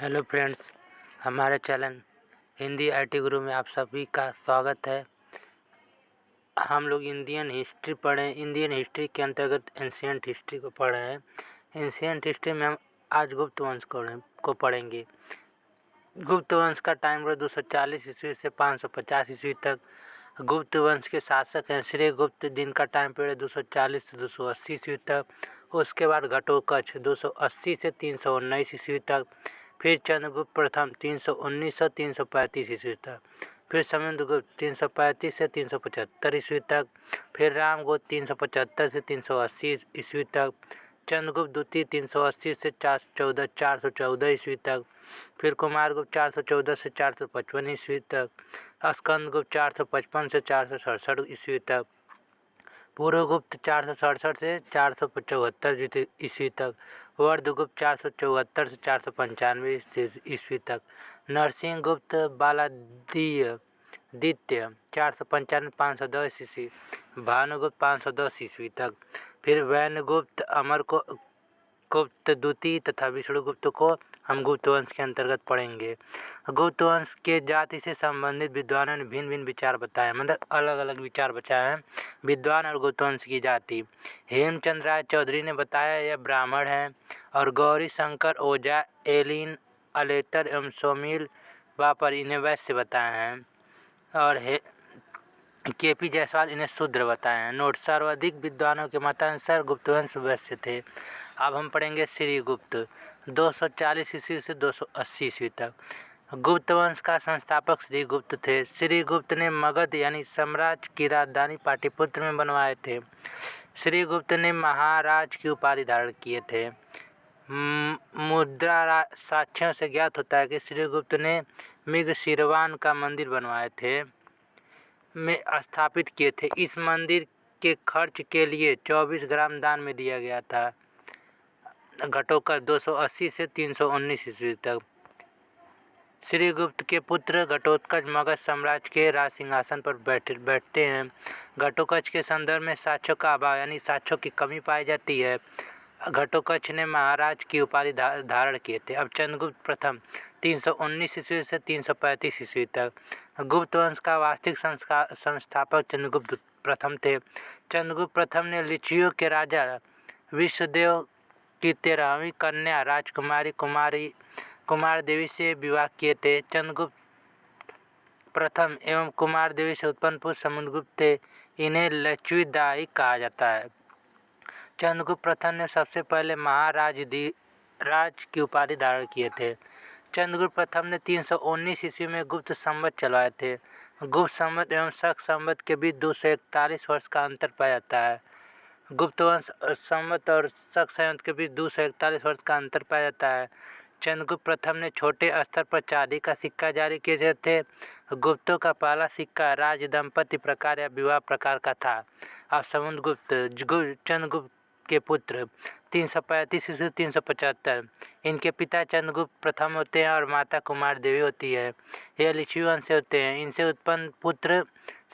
Hello friends, हमारे channel Hindi IT गुरु में आप सभी का स्वागत है। हम लोग इंडियन हिस्ट्री के अंतर्गत एंशिएंट हिस्ट्री को पढ़ रहे हैं। एंशिएंट हिस्ट्री में हम आज गुप्त वंश को पढ़ेंगे। गुप्त वंश का टाइम रहा 240 ईस्वी से 550 ईस्वी तक। गुप्त वंश के शासक हैं श्री गुप्त, जिनका टाइम पीरियड 240 से 280 ईस्वी तक। उसके बाद घटोत्कच 280 से 319 ईस्वी तक। फिर चंद्रगुप्त प्रथम 319 से 335 ईस्वी तक। फिर समुद्रगुप्त 335 से 375 ईस्वी तक। फिर रामगुप्त 375 से 380 ईस्वी तक। चंद्रगुप्त द्वितीय 380 से 414 ईस्वी तक। फिर कुमारगुप्त 414 से 455 ईस्वी तक। स्कंदगुप्त 455 से 467 ईस्वी तक। पूर्वगुप्त 467 से 475 ईस्वी तक। वर्धगुप्त 474 से 495 ईस्वी तक। नरसिंहगुप्त द्वितीय 495 510 ईस्वी। भानुगुप्त 510 ईस्वी तक। फिर वैनगुप्त गुप्त द्वितीय तथा विष्णुगुप्त को हम गुप्त वंश के अंतर्गत पढ़ेंगे। गुप्त वंश के जाति से संबंधित विद्वानों ने भिन्न भिन्न विचार बताए, मतलब अलग अलग विचार बताए हैं विद्वान और गुप्त वंश की जाति। हेमचंद्र राय चौधरी ने बताया यह ब्राह्मण हैं, और गौरी शंकर ओझा, एलिन अलेतर एवं सोमील वापर इन्हें वैश्य बताए हैं, और केपी जायसवाल इन्हें शूद्र बताए हैं। नोट: सर्वाधिक विद्वानों के मतानुसार गुप्तवंश वैश्य थे। अब हम पढ़ेंगे श्रीगुप्त 240 ईस्वी से 280 ईस्वी तक। गुप्त वंश का संस्थापक श्रीगुप्त थे। श्रीगुप्त ने मगध यानी साम्राज्य की राजधानी पाटलिपुत्र में बनवाए थे। श्रीगुप्त ने महाराज की उपाधि धारण किए थे। मुद्रा साक्ष्यों से ज्ञात होता है कि श्रीगुप्त ने मिगशीरवान का मंदिर बनवाए थे में स्थापित किए थे। इस मंदिर के खर्च के लिए 24 ग्राम दान में दिया गया था। घटोत्कच 280 से 319 ईस्वी तक। श्रीगुप्त के पुत्र घटोत्कच मगध साम्राज्य के राज सिंहासन पर बैठते हैं। घटोत्कच के संदर्भ में साक्ष्यों का अभाव यानी साक्ष्यों की कमी पाई जाती है। घटोत्कच ने महाराज की उपाधि धारण किए थे। अब चंद्रगुप्त प्रथम 319 ईस्वी से 335 ईस्वी तक। गुप्त वंश का वास्तविक संस्थापक चंद्रगुप्त प्रथम थे। चंद्रगुप्त प्रथम ने लिच्छवियों के राजा विश्वदेव की 13वीं कन्या राजकुमारी कुमार देवी से विवाह किए थे। चंद्रगुप्त प्रथम एवं कुमार देवी से उत्पन्न पुत्र समुद्रगुप्त थे। इन्हें लक्ष्मीदायी कहा जाता है। चंद्रगुप्त प्रथम ने सबसे पहले राज की उपाधि धारण किए थे। चंद्रगुप्त प्रथम ने 319 ईस्वी में गुप्त संवत चलवाए थे। गुप्त संवत एवं शक संवत के बीच 241 वर्ष का अंतर पाया जाता है। गुप्त वंश संवत और शक संवत के बीच 241 वर्ष का अंतर पाया जाता है। चंद्रगुप्त प्रथम ने छोटे स्तर पर चांदी का सिक्का जारी किए थे। गुप्तों का पहला सिक्का राज दंपति प्रकार या विवाह प्रकार का था। अब समुद्रगुप्त चंद्रगुप्त के पुत्र 335 ईस्वी 375। इनके पिता चंद्रगुप्त प्रथम होते हैं और माता कुमार देवी होती है। यह लिच्छवी वंश से होते हैं। इनसे उत्पन्न पुत्र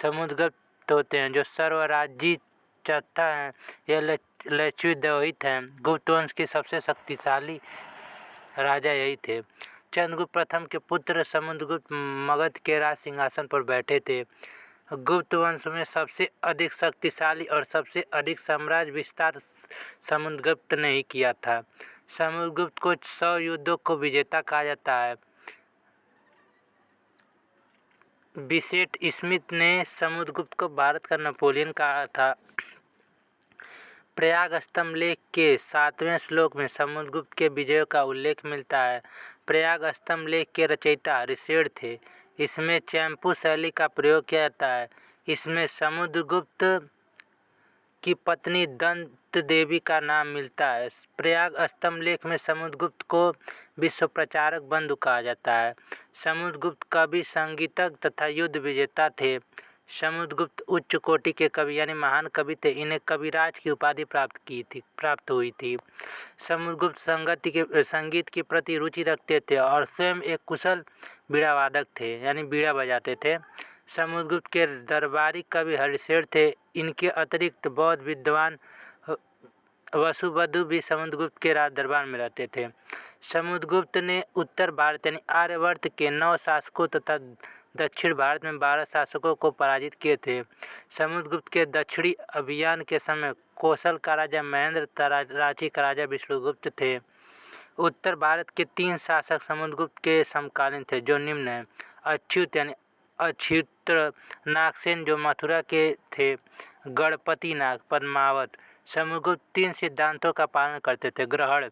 समुद्रगुप्त होते हैं, जो सर्वराज्यी चौथा है। यह लिच्छवी द्रोहित हैं। गुप्त वंश के सबसे शक्तिशाली राजा यही थे। चंद्रगुप्त प्रथम के पुत्र समुद्रगुप्त मगध के राज सिंहासन पर बैठे थे। गुप्त वंश में सबसे अधिक शक्तिशाली और सबसे अधिक साम्राज्य विस्तार समुद्रगुप्त ने ही किया था। समुद्रगुप्त को 100 युद्धों को विजेता कहा जाता है। बिसेट स्मिथ ने समुद्रगुप्त को भारत का नेपोलियन कहा था। प्रयाग स्तंभ लेख के 7वें श्लोक में समुद्रगुप्त के विजयों का उल्लेख मिलता है। प्रयाग स्तंभ लेख के रचयिता ऋषेण थे। इसमें चैंपू शैली का प्रयोग किया जाता है। इसमें समुद्रगुप्त की पत्नी दंत देवी का नाम मिलता है। प्रयाग स्तंभ लेख में समुद्रगुप्त को विश्व प्रचारक बंधु कहा जाता है। समुद्रगुप्त कवि, संगीतज्ञ तथा युद्ध विजेता थे। समुद्रगुप्त उच्च कोटि के कवि यानी महान कवि थे। इन्हें कविराज की उपाधि प्राप्त हुई थी। समुद्रगुप्त संगीत के प्रति रुचि रखते थे और स्वयं एक कुशल बीड़ा वादक थे, यानी बीड़ा बजाते थे। समुद्रगुप्त के दरबारी कवि हरिशेण थे। इनके अतिरिक्त बौद्ध विद्वान वसुबधु भी समुद्रगुप्त के राज दरबार में रहते थे। समुद्रगुप्त ने उत्तर भारत यानी आर्यावर्त के 9 शासकों तथा दक्षिण भारत में 12 शासकों को पराजित किए थे। समुद्रगुप्त के दक्षिणी अभियान के समय कौशल का राजा महेंद्र तथा रांची का राजा विष्णुगुप्त थे। उत्तर भारत के 3 शासक समुद्रगुप्त के समकालीन थे, जो निम्न हैं। अच्युत यानी अच्युत नागसेन जो मथुरा के थे। गणपति नाग, पद्मावत। समुद्रगुप्त 3 सिद्धांतों का पालन करते थे। ग्रहण,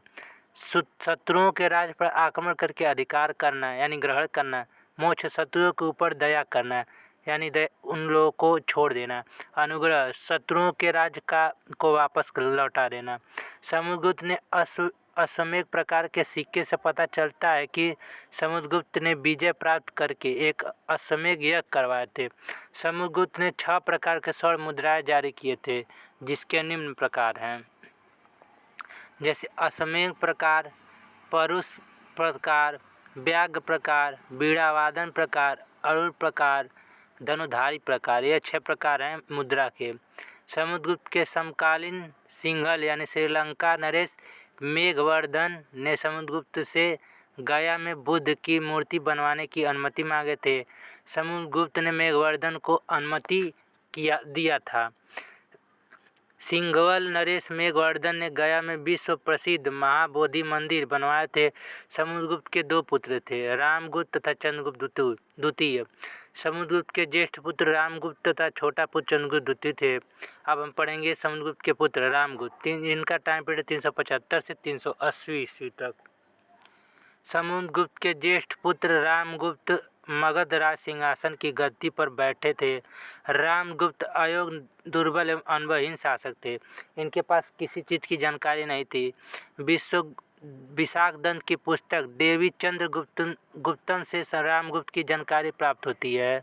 शत्रुओं के राज्य पर आक्रमण करके अधिकार करना यानी ग्रहण करना। मोक्ष, शत्रुओं के ऊपर दया करना यानी उन लोगों को छोड़ देना। अनुग्रह, शत्रुओं के राज्य को वापस लौटा देना। समुद्रगुप्त ने असमयिक प्रकार के सिक्के से पता चलता है कि समुद्रगुप्त ने विजय प्राप्त करके एक असमयिक यज्ञ करवाए थे। समुद्रगुप्त ने 6 प्रकार के स्वर्ण मुद्राएं जारी किए थे, जिसके निम्न प्रकार हैं, जैसे असमयिक प्रकार, परुष प्रकार, व्याघ्र प्रकार, बीड़ावादन प्रकार, अरुण प्रकार, धनुधारी प्रकार। ये 6 प्रकार हैं मुद्रा के। समुद्रगुप्त के समकालीन सिंघल यानी श्रीलंका नरेश मेघवर्धन ने समुद्रगुप्त से गया में बुद्ध की मूर्ति बनवाने की अनुमति मांगे थे। समुद्रगुप्त ने मेघवर्धन को अनुमति दिया था। सिंघल नरेश मेघवर्धन ने गया में विश्व प्रसिद्ध महाबोधि मंदिर बनवाए थे। समुद्रगुप्त के 2 पुत्र थे, रामगुप्त तथा चंद्रगुप्त द्वितीय। समुद्रगुप्त के ज्येष्ठ पुत्र रामगुप्त तथा छोटा पुत्र चंद्रगुप्त द्वितीय थे। अब हम पढ़ेंगे समुद्रगुप्त के पुत्र रामगुप्त। इनका टाइम पीरियड 375 से 380 ईस्वी तक। समुद्रगुप्त के ज्येष्ठ पुत्र रामगुप्त मगध राज सिंहासन की गद्दी पर बैठे थे। रामगुप्त अयोग्य, दुर्बल एवं अनुभवहीन शासक थे। इनके पास किसी चीज़ की जानकारी नहीं थी। विशाखदत्त की पुस्तक देवी चंद्रगुप्तम से रामगुप्त की जानकारी प्राप्त होती है।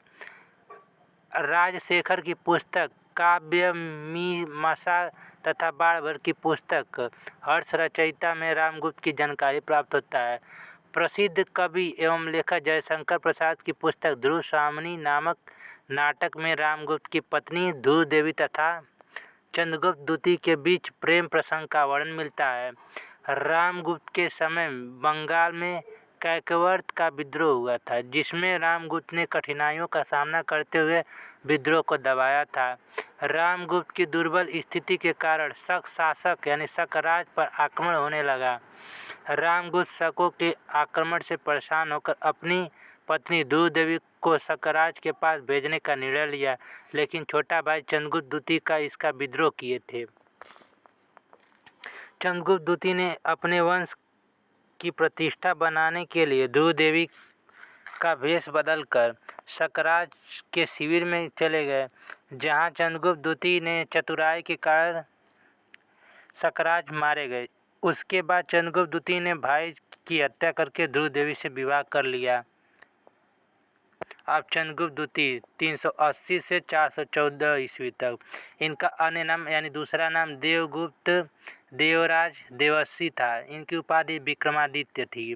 राजशेखर की पुस्तक काव्य मीमांसा तथा बाणभट्ट की पुस्तक हर्ष रचयिता में रामगुप्त की जानकारी प्राप्त होता है। प्रसिद्ध कवि एवं लेखक जयशंकर प्रसाद की पुस्तक ध्रुव स्वामिनी नामक नाटक में रामगुप्त की पत्नी ध्रुव देवी तथा चंद्रगुप्त द्वितीय के बीच प्रेम प्रसंग का वर्णन मिलता है। रामगुप्त के समय बंगाल में कैकवर्त का विद्रोह हुआ था, जिसमें रामगुप्त ने कठिनाइयों का सामना करते हुए विद्रोह को दबाया था। रामगुप्त की दुर्बल स्थिति के कारण शक शासक यानी शक राज पर आक्रमण होने लगा। रामगुप्त शकों के आक्रमण से परेशान होकर अपनी पत्नी ध्रुव देवी को शकराज के पास भेजने का निर्णय लिया, लेकिन छोटा भाई चंद्रगुप्त द्वितीय का इसका विद्रोह किए थे। चंद्रगुप्त द्वितीय ने अपने वंश की प्रतिष्ठा बनाने के लिए ध्रुव देवी का भेष बदलकर शकराज के शिविर में चले गए, जहां चंद्रगुप्त द्वितीय ने चतुराई के कारण शकराज मारे गए। उसके बाद चंद्रगुप्त द्वितीय ने भाई की हत्या करके ध्रुव देवी से विवाह कर लिया। अब चंद्रगुप्त द्वितीय 380 से 414 ईस्वी तक। इनका अन्य नाम यानी दूसरा नाम देवगुप्त देवराज देवर्षि था। इनकी उपाधि विक्रमादित्य थी।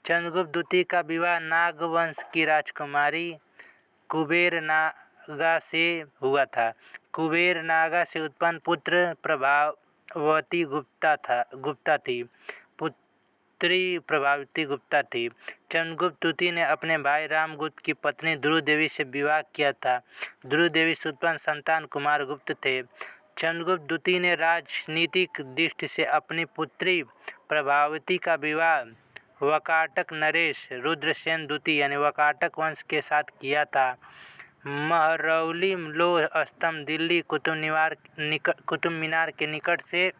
चंद्रगुप्त द्वितीय का विवाह नाग वंश की राजकुमारी कुबेर नागा से हुआ था। कुबेर नागा से उत्पन्न पुत्र प्रभावती गुप्ता थी। पुत्री प्रभावती गुप्ता थी। चंद्रगुप्त द्वितीय ने अपने भाई रामगुप्त की पत्नी ध्रुव देवी से विवाह किया था। ध्रुव देवी से उत्पन्न संतान कुमार गुप्त थे। चंद्रगुप्त द्वितीय ने राजनीतिक दृष्टि से अपनी पुत्री प्रभावती का विवाह वकाटक नरेश रुद्रसेन द्वितीय यानी वकाटक वंश के साथ किया था। महरौली लोह स्तंभ दिल्ली कुतुब मीनार के निकट से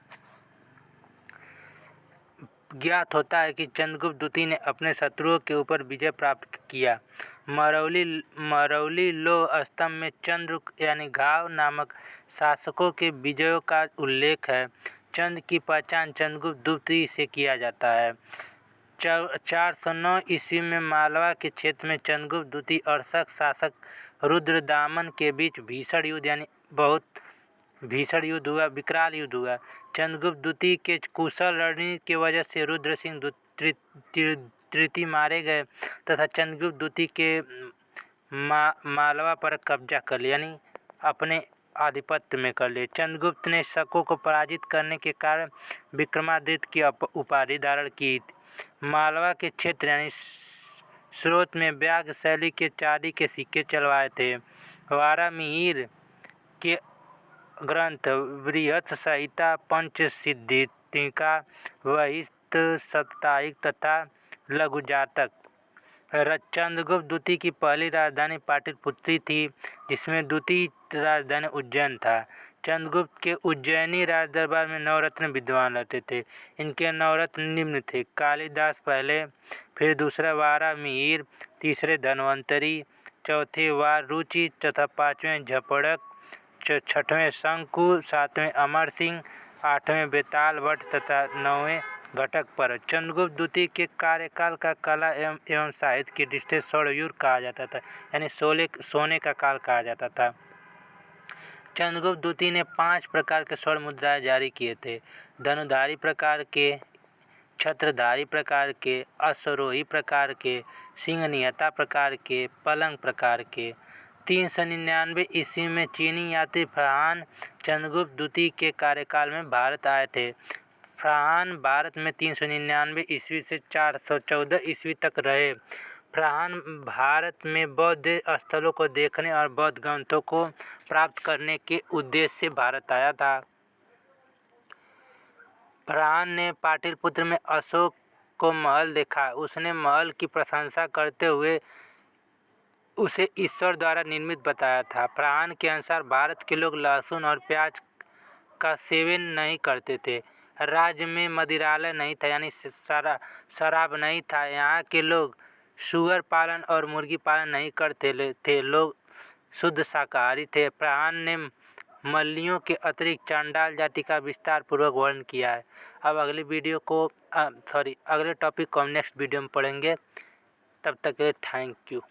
ज्ञात होता है कि चंद्रगुप्त द्वितीय ने अपने शत्रुओं के ऊपर विजय प्राप्त किया। महरौली लोह स्तंभ में चंद्र यानी घाव नामक शासकों के विजयों का उल्लेख है। चंद्र की पहचान चंद्रगुप्त द्वितीय से किया जाता है। 409 ईस्वी में मालवा के क्षेत्र में चंद्रगुप्त द्वितीय और शक शासक रुद्रदामन के बीच भीषण युद्ध यानी बहुत भीषण युद्ध हुआ, विकराल युद्ध हुआ। चंद्रगुप्त द्वितीय के कुशल रणनीति की वजह से रुद्र सिंह तृतीय मारे गए तथा चंद्रगुप्त द्वितीय के मालवा पर कब्जा कर लिया यानी अपने आधिपत्य में कर लिए। चंद्रगुप्त ने शकों को पराजित करने के कारण विक्रमादित्य की उपाधि धारण की। मालवा के क्षेत्र यानी स्रोत में व्याघ्र शैली के चांदी के सिक्के चलवाए थे। वारामिहिर के ग्रंथ बृहत् संहिता, पंचसिद्धिका, वशिष्ठ साप्ताहिक तथा लघु जातक। चंद्रगुप्त द्वितीय की पहली राजधानी पाटलिपुत्र थी, जिसमें द्वितीय राजधानी उज्जैन था। चंद्रगुप्त के उज्जैनी राजदरबार में नवरत्न विद्वान रहते थे। इनके नवरत्न निम्न थे: कालिदास पहले, फिर दूसरा वारामिहिर, तीसरे धन्वंतरी, चौथे वाररुचि तथा पांचवें झपड़क, छठवें शंकु, सातवें अमर सिंह, आठवें बेताल भट्ट तथा नौवें घटक पर। चंद्रगुप्त द्वितीय के कार्यकाल का कला एवं साहित्य की दृष्टि से स्वर्णयुग कहा जाता था, यानी सोने का काल कहा जाता था। चंद्रगुप्त द्वितीय ने 5 प्रकार के स्वर्ण मुद्राएं जारी किए थे: धनुधारी प्रकार के, छत्रधारी प्रकार के, अश्वरोही प्रकार के, सिंह निहता प्रकार के, पलंग प्रकार के। 399 ईस्वी में चीनी यात्री फाह्न चंद्रगुप्त द्वितीय के कार्यकाल में भारत आए थे। फाह्न भारत में 399 ईस्वी से 414 ईस्वी तक रहे। फाह्न भारत में बौद्ध स्थलों को देखने और बौद्ध ग्रंथों को प्राप्त करने के उद्देश्य से भारत आया था। फाह्न ने पाटलिपुत्र में अशोक को महल देखा। उसने महल की प्रशंसा करते हुए उसे ईश्वर द्वारा निर्मित बताया था। फाह्न के अनुसार भारत के लोग लहसुन और प्याज का सेवन नहीं करते थे। राज्य में मदिरालय नहीं था, यानी शराब नहीं था। यहाँ के लोग सुअर पालन और मुर्गी पालन नहीं करते थे। लोग शुद्ध शाकाहारी थे। फाह्न ने मल्लियों के अतिरिक्त चांडाल जाति का विस्तार पूर्वक वर्णन किया है। अब अगले टॉपिक को हम नेक्स्ट वीडियो में पढ़ेंगे। तब तक के लिए थैंक यू।